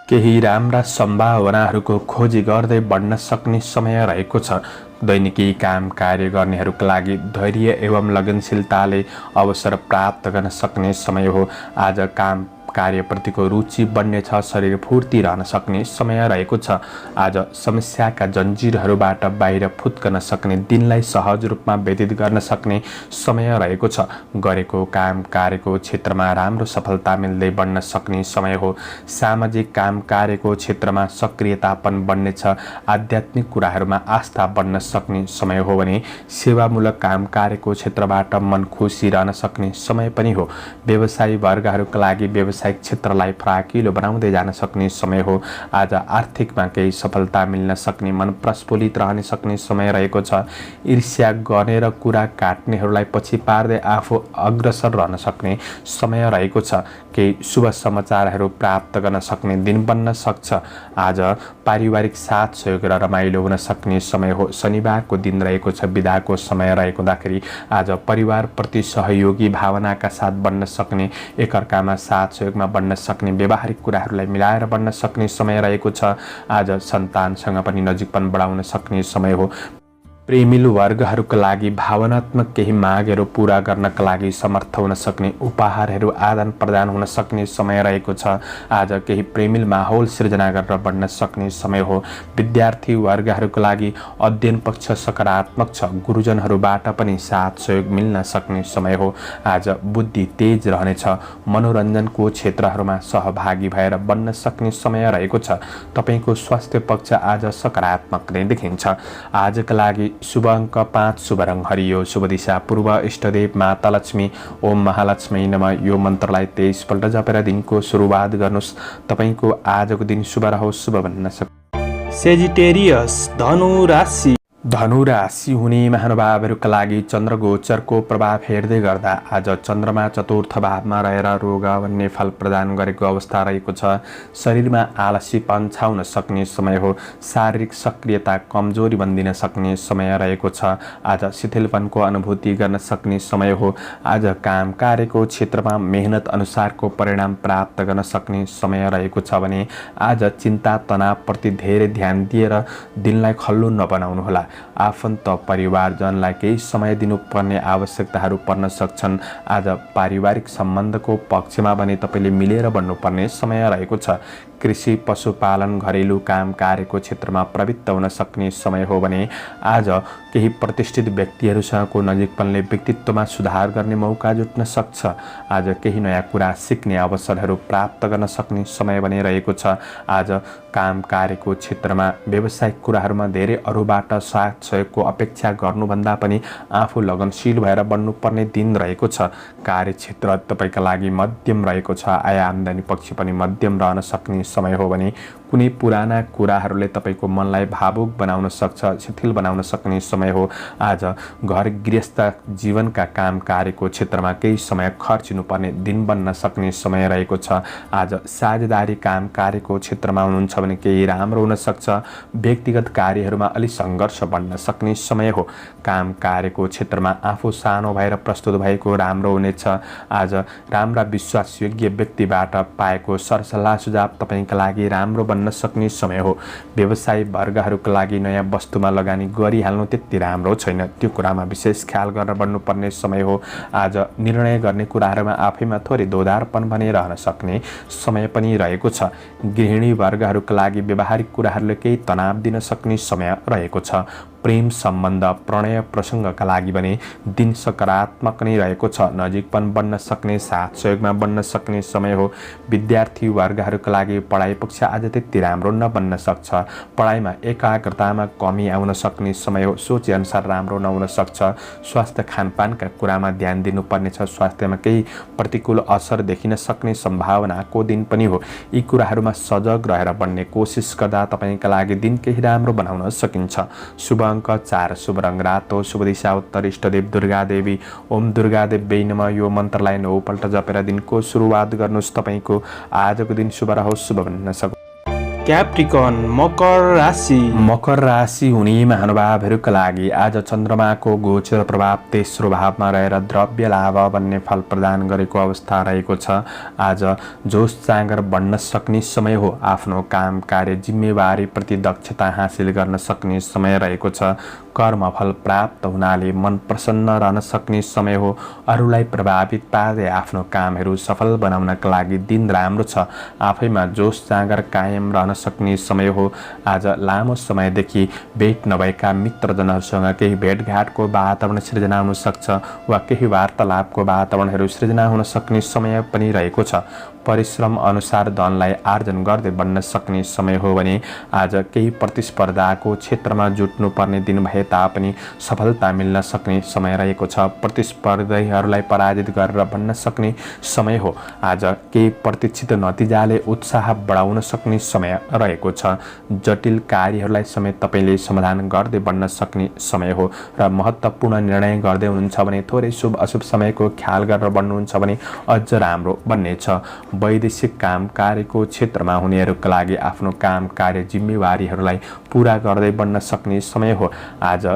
केही राम्रा सम्भावनाहरूको खोजी गर्दै बढ्न सक्ने समय रहेको छ। दैनिकी काम कार्य गर्नेहरूका लागि धैर्य एवं लगनशीलताले अवसर प्राप्त गर्न सक्ने समय हो। आज काम कार्यप्रतिको रुचि बढ्नेछ। शरीर फुर्ती रहन सक्ने समय रहेको छ। आज समस्याका जन्जिरहरूबाट बाहिर फुत्कन सक्ने, दिनलाई सहज रूपमा व्यतीत गर्न सक्ने समय रहेको छ। गरेको काम कार्यको क्षेत्रमा राम्रो सफलता मिल्दै बढ्न सक्ने समय हो। सामाजिक काम कार्यको क्षेत्रमा सक्रियतापन बढ्नेछ। आध्यात्मिक कुराहरूमा आस्था बढ्न सक्ने समय हो भने सेवामूलक काम कार्यको क्षेत्रबाट मन खुसी रहन सक्ने समय पनि हो। व्यवसायी वर्गहरूका लागि व्यावसायिक क्षेत्रलाई फराकिलो बनाउँदै जान सक्ने समय हो। आज आर्थिकमा केही सफलता मिल्न सक्ने, मन प्रस्फुलित रहन सक्ने समय रहेको छ। ईर्ष्या गर्ने र कुरा काट्नेहरूलाई पछि पार्दै आफू अग्रसर रहन सक्ने समय रहेको छ। केही शुभ समाचारहरू प्राप्त गर्न सक्ने दिन बन्न सक्छ। आज पारिवारिक साथ सहयोग र रमाइलो हुन सक्ने समय हो। शनिबारको दिन रहेको छ। बिदाको समय रहेको हुँदाखेरि आज परिवारप्रति सहयोगी भावनाका साथ बन्न सक्ने, एकअर्कामा साथ सहयोगमा बन्न सक्ने, व्यावहारिक कुराहरूलाई मिलाएर बन्न सक्ने समय रहेको छ। आज सन्तानसँग पनि नजिकपन बढाउन सक्ने समय हो। प्रेमिलो वर्गहरूका लागि भावनात्मक केही मागहरू पूरा गर्नका लागि समर्थ हुन सक्ने, उपहारहरू आदान प्रदान हुन सक्ने समय रहेको छ। आज केही प्रेमिल माहौल सिर्जना गरेर बढ्न सक्ने समय हो। विद्यार्थी वर्गहरूका लागि अध्ययन पक्ष सकारात्मक छ। गुरुजनहरूबाट पनि साथ सहयोग मिल्न सक्ने समय हो। आज बुद्धि तेज रहनेछ। मनोरञ्जनको क्षेत्रहरूमा सहभागी भएर बन्न सक्ने समय रहेको छ। तपाईको स्वास्थ्य पक्ष आज सकारात्मक नै देखिन्छ। आजका लागि शुभ अङ्क 5, शुभ रङ हरियो, शुभ दिशा पूर्व, इष्टदेव माता लक्ष्मी, ओम महालक्ष्मी नमः। यो मन्त्रलाई 23 पल्ट जपेर दिनको सुरुवात गर्नुहोस्। तपाईको आजको दिन शुभ रहोस्, शुभ बन्न सक्छ। सेजिटेरियस धनु राशि। धनु राशि हुने महानुभावहरूका लागि चन्द्रगोचरको प्रभाव हेर्दै गर्दा आज चन्द्रमा चतुर्थ भावमा रहेर रोग भन्ने फल प्रदान गरेको अवस्था रहेको छ। शरीरमा आलसीपन छाउन सक्ने समय हो। शारीरिक सक्रियता कमजोरी बन्दिन सक्ने समय रहेको छ। आज शिथिलपनको अनुभूति गर्न सक्ने समय हो। आज काम कार्यको क्षेत्रमा मेहनत अनुसारको परिणाम प्राप्त गर्न सक्ने समय रहेको छ भने आज चिन्ता तनावप्रति धेरै ध्यान दिएर दिनलाई खल्लो नबनाउनुहोला। आफन्त परिवारजनलाई केही समय दिनुपर्ने आवश्यकताहरू पर्न सक्छन्। आज पारिवारिक सम्बन्धको पक्षमा भने तपाईँले मिलेर बढ्नुपर्ने समय रहेको छ। कृषि पशुपालन घरेलु काम कार्यको क्षेत्रमा प्रवृत्त हुन सक्ने समय हो भने आज केही प्रतिष्ठित व्यक्तिहरूसँगको नजिकपनले व्यक्तित्वमा सुधार गर्ने मौका जुट्न सक्छ। आज केही नयाँ कुरा सिक्ने अवसरहरू प्राप्त गर्न सक्ने समय भने रहेको छ। आज काम कार्यको क्षेत्रमा व्यावसायिक कुराहरूमा धेरै अरूबाट साथ सहयोगको अपेक्षा गर्नुभन्दा पनि आफू लगनशील भएर बढ्नुपर्ने दिन रहेको छ। कार्यक्षेत्र तपाईँका लागि मध्यम रहेको छ। आय आम्दानी पक्ष पनि मध्यम रहन सक्ने समय हो भने कुनै पुराना कुराहरूले तपाईँको मनलाई भावुक बनाउन सक्छ, शिथिल बनाउन सक्ने समय हो। आज घर गृहस्थ जीवनका काम कार्यको क्षेत्रमा केही समय खर्चिनुपर्ने दिन बन्न सक्ने समय रहेको छ। आज साझेदारी काम कार्यको क्षेत्रमा हुनुहुन्छ भने केही राम्रो हुन सक्छ। व्यक्तिगत कार्यहरूमा अलि सङ्घर्ष बढ्न सक्ने समय हो। काम कार्यको क्षेत्रमा आफू सानो भएर प्रस्तुत भएको राम्रो हुनेछ। आज राम्रा विश्वासयोग्य व्यक्तिबाट पाएको सरसल्लाह सुझाव तपाईँका लागि राम्रो बन्न सक्ने समय हो। व्यवसायी वर्गहरूका लागि नयाँ वस्तुमा लगानी गरिहाल्नु त्यति राम्रो छैन। त्यो कुरामा विशेष ख्याल गरेर बढ्नुपर्ने समय हो। आज निर्णय गर्ने कुराहरूमा आफैमा थोरै दोधारपन भने रहन सक्ने समय पनि रहेको छ। गृहिणी वर्गहरूका लागि व्यावहारिक कुराहरूले केही तनाव दिन सक्ने समय रहेको छ। प्रेम सम्बन्ध प्रणय प्रसङ्गका लागि भने दिन सकारात्मक नै रहेको छ। नजिकपन बन्न सक्ने, साथ सहयोगमा बन्न सक्ने समय हो। विद्यार्थी वर्गहरूका लागि पढाइ पक्ष आज त्यति राम्रो नबन्न सक्छ। पढाइमा एकाग्रतामा कमी आउन सक्ने समय हो। सोचे अनुसार राम्रो नहुन सक्छ। स्वास्थ्य खानपानका कुरामा ध्यान दिनुपर्नेछ। स्वास्थ्यमा केही प्रतिकूल असर देखिन सक्ने सम्भावनाको दिन पनि हो। यी कुराहरूमा सजग रहेर बढ्ने कोसिस गर्दा तपाईँका लागि दिन केही राम्रो बनाउन सकिन्छ। शुभ अङ्क 4, शुभ रङ रातो, शुभ दिशा उत्तर, इष्टदेव दुर्गा देवी, ओम दुर्गा देवी नमः। यो मन्त्रलाई 9 पल्ट जपेर दिनको सुरुवात गर्नुहोस्। तपाईँको आजको दिन शुभ रहोस्, शुभ बन्न सक्छ। क्याप्रिकन मकर राशि। मकर राशि हुने महानुभावहरूका लागि आज चन्द्रमाको गोचर प्रभाव तेस्रो भावमा रहेर द्रव्य लाभ भन्ने फल प्रदान गरेको अवस्था रहेको छ। आज जोस जाँगर बढ्न सक्ने समय हो। आफ्नो काम कार्य जिम्मेवारी प्रति दक्षता हासिल गर्न सक्ने समय रहेको छ। कर्मफल प्राप्त हुनाले मन प्रसन्न रहन सक्ने समय हो। अरूलाई प्रभावित पार्दै आफ्नो कामहरू सफल बनाउनका लागि दिन राम्रो छ। आफैमा जोस जाँगर कायम रहन सक्ने समय हो। आज लामो समयदेखि भेट नभएका मित्रजनहरूसँग केही भेटघाटको वातावरण सृजना हुन सक्छ वा केही वार्तालापको वातावरणहरू सृजना हुन सक्ने समय पनि रहेको छ। परिश्रम अनुसार धनलाई आर्जन गर्दै बढ्न सक्ने समय हो भने आज केही प्रतिस्पर्धाको क्षेत्रमा जुट्नुपर्ने दिन भए तापनि सफलता मिल्न सक्ने समय रहेको छ। प्रतिस्पर्धीहरूलाई पराजित गरेर बढ्न सक्ने समय हो। आज केही प्रतीक्षित नतिजाले उत्साह बढाउन सक्ने समय रहेको छ। जटिल कार्यहरूलाई समेत तपाईँले समाधान गर्दै बढ्न सक्ने समय हो र महत्त्वपूर्ण निर्णय गर्दै हुनुहुन्छ भने थोरै शुभ अशुभ समयको ख्याल गरेर बढ्नुहुन्छ भने अझ राम्रो बन्नेछ। वैदेशिक काम कार्यको क्षेत्रमा हुनेहरूका लागि आफ्नो काम कार्य जिम्मेवारीहरूलाई पुरा गर्दै बढ्न सक्ने समय हो। आज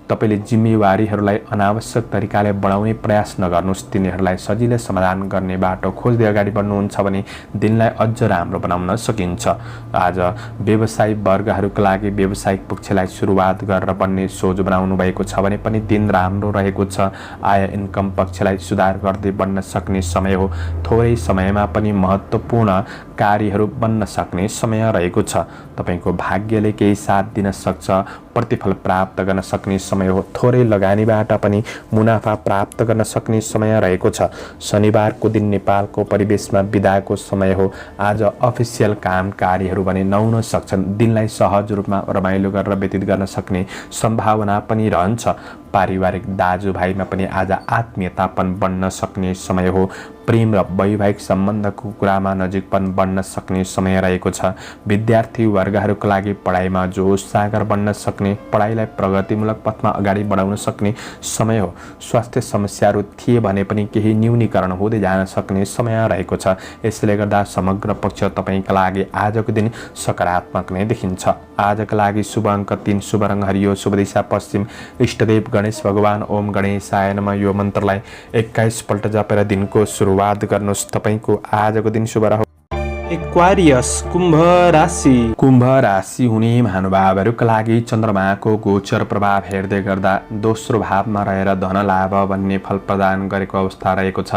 तपाईले जिम्मेवारीहरूलाई अनावश्यक तरिकाले बढाउने प्रयास नगर्नुहोस्। तिनीहरूलाई सजिलै समाधान गर्ने बाटो खोज्दै अगाडि बढ्नुहुन्छ भने दिनलाई अझ राम्रो बनाउन सकिन्छ। आज व्यवसायिक वर्गहरूका लागि व्यावसायिक पक्षलाई सुरुवात गरेर बन्ने सोच बनाउनु भएको छ भने पनि दिन राम्रो रहेको छ। आय इन्कम पक्षलाई सुधार गर्दै बढ्न सक्ने समय हो। थोरै समयमा पनि महत्त्वपूर्ण कार्यहरू बन्न सक्ने समय रहेको छ। तपाईको भाग्यले केही साथ दिन सक्छ। प्रतिफल प्राप्त गर्न सक्ने समय हो। थोरै लगानीबाट पनि मुनाफा प्राप्त गर्न सक्ने समय रहेको छ। शनिबारको दिन नेपालको परिवेशमा बिदाको समय हो। आज अफिसियल काम कार्यहरू भने नहुन सक्छन्। दिनलाई सहज रूपमा रमाइलो गरेर व्यतीत गर्न सक्ने सम्भावना पनि रहन्छ। पारिवारिक दाजुभाइमा पनि आज आत्मीयतापन बढ्न सक्ने समय हो। प्रेम र वैवाहिक सम्बन्धको कुरामा नजिकपन बढ्न सक्ने समय रहेको छ। विद्यार्थी वर्गहरूका लागि पढाइमा जोस जाँगर बढ्न सक्ने, पढाइलाई प्रगतिमूलक पथमा अगाडि बढाउन सक्ने समय हो। स्वास्थ्य समस्याहरू थिए भने पनि केही न्यूनीकरण हुँदै जान सक्ने समय रहेको छ। यसले गर्दा समग्र पक्ष तपाईका लागि आजको दिन सकारात्मक नै देखिन्छ। आजका लागि शुभ अङ्क 3, शुभ रङ हरियो, शुभ दिशा पश्चिम, इष्टदेव गणेश भगवान। ओम गणेशाय नमः। यो मन्त्रलाई 21 पल्ट जपेर दिनको सुरुवात गर्नुहोस्। तपाईको आजको दिन शुभ रहोस्। एक्वारियस कुम्भ राशि। कुम्भ राशि हुने महानुभावहरूका लागि चन्द्रमाको गोचर प्रभाव हेर्दै गर्दा दोस्रो भावमा रहेर धन लाभ भन्ने फल प्रदान गरेको अवस्था रहेको छ।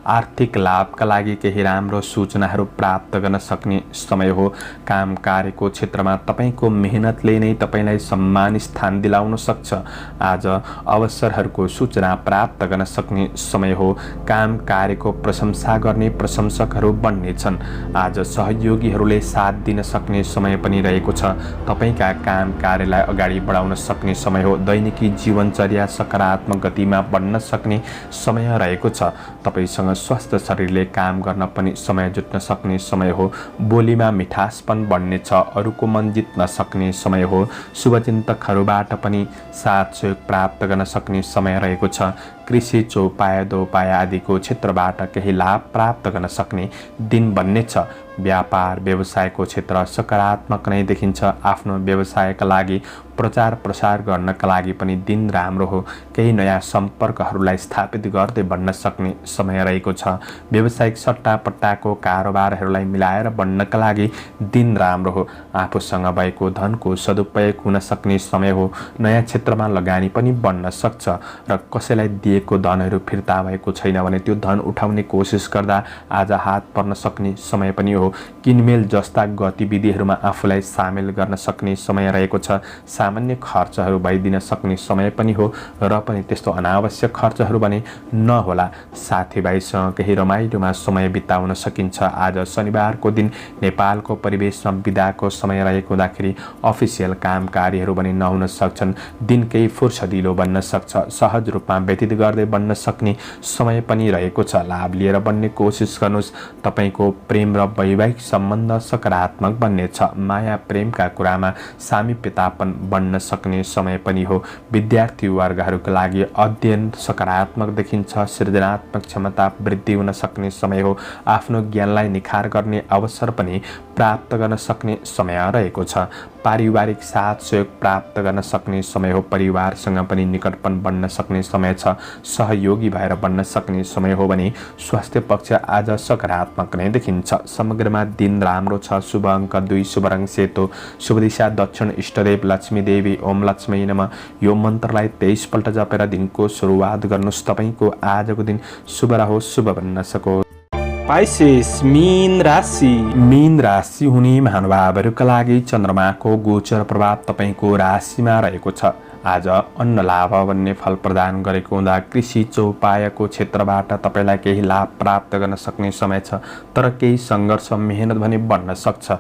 आर्थिक लाभका लागि केही राम्रो सूचनाहरू प्राप्त गर्न सक्ने समय हो। काम कार्यको क्षेत्रमा तपाईको मेहनतले नै तपाईलाई सम्मान स्थान दिलाउन सक्छ। आज अवसरहरूको सूचना प्राप्त गर्न सक्ने समय हो। काम कार्यको प्रशंसा गर्ने प्रशंसकहरू बन्नेछन्। आज सहयोगीहरूले साथ दिन सक्ने समय पनि रहेको छ। तपाईका काम कार्यलाई अगाडि बढाउन सक्ने समय हो। दैनिकी जीवनचर्या सकारात्मक गतिमा बढ्न सक्ने समय रहेको छ। तपाईसँग स्वस्थ शरीरले काम गर्न पनि समय जुट्न सक्ने समय हो। बोलीमा मिठासपन बढ्नेछ। अरूको मन जित्न सक्ने समय हो। शुभचिन्तकहरूबाट पनि साथ सहयोग प्राप्त गर्न सक्ने समय रहेको छ। कृषि चौपाया दोपाया आदिको क्षेत्रबाट केही लाभ प्राप्त गर्न सक्ने दिन बन्नेछ। व्यापार व्यवसायको क्षेत्र सकारात्मक नै देखिन्छ। आफ्नो व्यवसायका लागि प्रचार प्रसार गर्नका लागि पनि दिन राम्रो हो। केही नयाँ सम्पर्कहरूलाई स्थापित गर्दै बढ्न सक्ने समय रहेको छ। व्यावसायिक सट्टापट्टाको कारोबारहरूलाई मिलाएर बढ्नका लागि दिन राम्रो हो। आफूसँग भएको धनको सदुपयोग हुन सक्ने समय हो। नयाँ क्षेत्रमा लगानी पनि बढ्न सक्छ र कसैलाई दिएको धनहरू फिर्ता भएको छैन भने त्यो धन उठाउने कोसिस गर्दा आज हात पर्न सक्ने समय पनि हो। किनमेल जस्ता गतिविधिहरूमा आफूलाई सामेल गर्न सक्ने समय रहेको छ। सामान्य खर्चहरू भइदिन सक्ने समय पनि हो र पनि त्यस्तो अनावश्यक खर्चहरू भने नहोला। साथीभाइसँग केही रमाइलोमा समय बिताउन सकिन्छ। आज शनिबारको दिन नेपालको परिवेशमा बिदाको समय रहेको हुँदाखेरि अफिसियल काम कार्यहरू पनि नहुन सक्छन्। दिन केही फुर्सदिलो बन्न सक्छ। सहज रूपमा व्यतीत गर्दै बन्न सक्ने समय पनि रहेको छ। लाभ लिएर बन्ने कोसिस गर्नुहोस्। तपाईको प्रेम र वैवाहिक सम्बन्ध सकारात्मक बन्नेछ। माया प्रेमका कुरामा सामिप्यतापन बन्न सक्ने समय पनि हो। विद्यार्थी वर्गहरूका लागि अध्ययन सकारात्मक देखिन्छ। सृजनात्मक क्षमता वृद्धि हुन सक्ने समय हो। आफ्नो ज्ञानलाई निखार गर्ने अवसर पनि प्राप्त गर्न सक्ने समय रहेको छ। पारिवारिक साथ सहयोग प्राप्त गर्न सक्ने समय हो। परिवारसँग पनि निकटपन बढ्न सक्ने समय छ। सहयोगी भएर बढ्न सक्ने समय हो भने स्वास्थ्य पक्ष आज सकारात्मक नै देखिन्छ। समग्रमा दिन राम्रो छ। शुभ अङ्क 2, शुभ रङ सेतो, शुभ दिशा दक्षिण, इष्टदेव लक्ष्मी देवी। ओम लक्ष्मी नमः यो मन्त्रलाई 23 पल्ट जपेर दिनको सुरुवात गर्नुहोस्। तपाईँको आजको दिन शुभ रहोस्, शुभ बन्न सकोस्। पाइसेस मीन राशि। मीन राशि हुने महानुभावहरूका लागि चन्द्रमाको गोचर प्रभाव तपाईँको राशिमा रहेको छ। आज अन्न लाभ भन्ने फल प्रदान गरेको हुँदा कृषि चौपायको क्षेत्रबाट तपाईँलाई केही लाभ प्राप्त गर्न सक्ने समय छ। तर केही सङ्घर्ष मेहनत भने बढ्न सक्छ।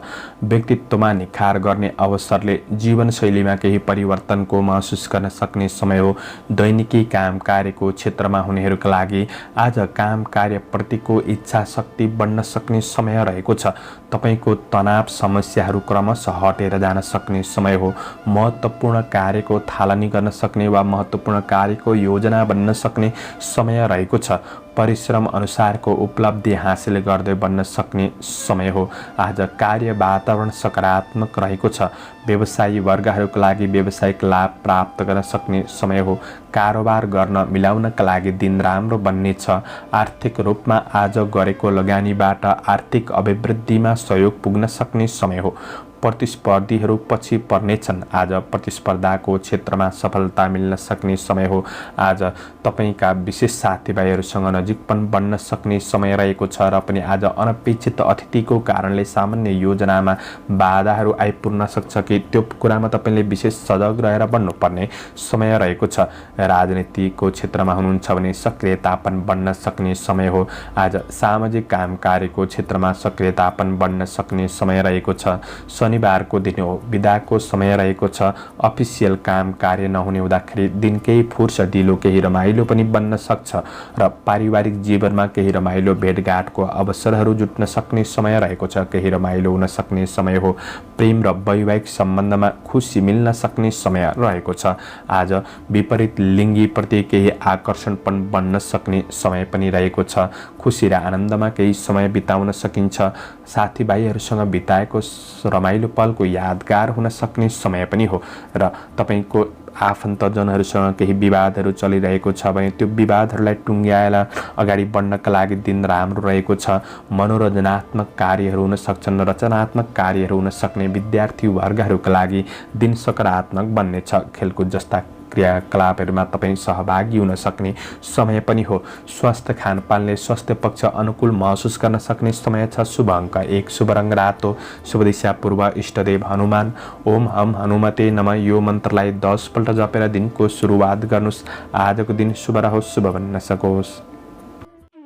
व्यक्तित्वमा निखार गर्ने अवसरले जीवनशैलीमा केही परिवर्तनको महसुस गर्न सक्ने समय हो। दैनिकी काम कार्यको क्षेत्रमा हुनेहरूका लागि आज काम कार्यप्रतिको इच्छा शक्ति बढ्न सक्ने समय रहेको छ। तपाईँको तनाव समस्याहरू क्रमशः हटेर जान सक्ने समय हो। महत्त्वपूर्ण कार्यको थालनी गर्न सक्ने वा महत्त्वपूर्ण कार्यको योजना बन्न सक्ने समय रहेको छ। परिश्रम अनुसारको उपलब्धि हासिल गर्दै बन्न सक्ने समय हो। आज कार्य वातावरण सकारात्मक रहेको छ। व्यवसायी वर्गहरूका लागि व्यावसायिक लाभ प्राप्त गर्न सक्ने समय हो। कारोबार गर्न मिलाउनका लागि दिन राम्रो बन्नेछ। आर्थिक रूपमा आज गरेको लगानीबाट आर्थिक अभिवृद्धिमा सहयोग पुग्न सक्ने समय हो। प्रतिस्पर्धीहरू पछि पर्नेछन्। आज प्रतिस्पर्धाको क्षेत्रमा सफलता मिल्न सक्ने समय हो। आज तपाईँका विशेष साथीभाइहरूसँग नजिकपन बन्न सक्ने समय रहेको छ र पनि आज अनपेक्षित अतिथिको कारणले सामान्य योजनामा बाधाहरू आइपुग्न सक्छ कि त्यो कुरामा तपाईँले विशेष सजग रहेर बन्नुपर्ने समय रहेको छ। राजनीतिको क्षेत्रमा हुनुहुन्छ भने सक्रियतापन बन्न सक्ने समय हो। आज सामाजिक काम कार्यको क्षेत्रमा सक्रियतापन बन्न सक्ने समय रहेको छ। शनिबारको दिन हो। बिदाको समय रहेको छ। अफिसियल काम कार्य नहुने हुँदाखेरि दिन केही फुर्सदिलो केही रमाइलो पनि बन्न सक्छ र पारिवारिक जीवनमा केही रमाइलो भेटघाटको अवसरहरू जुट्न सक्ने समय रहेको छ। केही रमाइलो हुन सक्ने समय हो। प्रेम र वैवाहिक सम्बन्धमा खुसी मिल्न सक्ने समय रहेको छ। आज विपरीत लिङ्गीप्रति केही आकर्षणपन बन्न सक्ने समय पनि रहेको छ। खुसी र आनन्दमा केही समय बिताउन सकिन्छ। साथीभाइहरूसँग बिताएको रमाइलो पलको यादगार हुन सक्ने समय पनि हो र तपाईँको आफन्तजनहरूसँग केही विवादहरू चलिरहेको छ भने त्यो विवादहरूलाई टुङ्ग्याएर अगाडि बढ्नका लागि दिन राम्रो रहेको छ। मनोरञ्जनात्मक कार्यहरू हुन सक्छन्। रचनात्मक कार्यहरू हुन सक्ने विद्यार्थी वर्गहरूका लागि दिन सकारात्मक बन्नेछ। खेलकुद जस्ता क्रियाकलापहरूमा तपाईँ सहभागी हुन सक्ने समय पनि हो। स्वास्थ्य खानपानले स्वास्थ्य पक्ष अनुकूल महसुस गर्न सक्ने समय छ। शुभ अङ्क 1, शुभ रङ रातो, शुभ दिशा पूर्व, इष्टदेव हनुमान। ओम हम हनुमते नमः यो मन्त्रलाई 10 पल्ट जपेर दिनको सुरुवात गर्नुहोस्। आजको दिन शुभ रहोस्, शुभ बन्न सकोस्।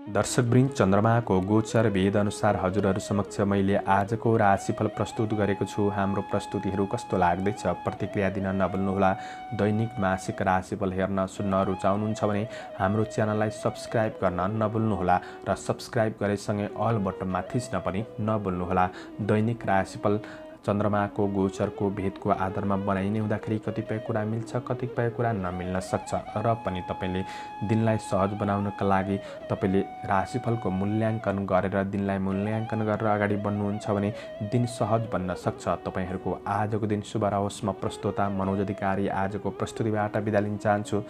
दर्शकवृन्द, चन्द्रमाको गोचर वेद अनुसार हजुरहरू समक्ष मैले आजको राशिफल प्रस्तुत गरेको छु। हाम्रो प्रस्तुतिहरू कस्तो लाग्दैछ प्रतिक्रिया दिन नभुल्नुहोला। दैनिक मासिक राशिफल हेर्न सुन्न रुचाउनुहुन्छ भने हाम्रो च्यानललाई सब्स्क्राइब गर्न नभुल्नुहोला र सब्स्क्राइब गरेसँगै अल बटनमा थिच्न पनि नभुल्नुहोला। दैनिक राशिफल चन्द्रमाको गोचरको भेदको आधारमा बनाइने हुँदाखेरि कतिपय कुरा मिल्छ, कतिपय कुरा नमिल्न सक्छ र पनि तपाईँले दिनलाई सहज बनाउनका लागि तपाईँले राशिफलको मूल्याङ्कन गरेर दिनलाई मूल्याङ्कन गरेर अगाडि बढ्नुहुन्छ भने दिन सहज बन्न सक्छ। तपाईँहरूको आजको दिन शुभ रहोस्। म प्रस्तोता मनोज अधिकारी आजको प्रस्तुतिबाट बिदा लिन चाहन्छु।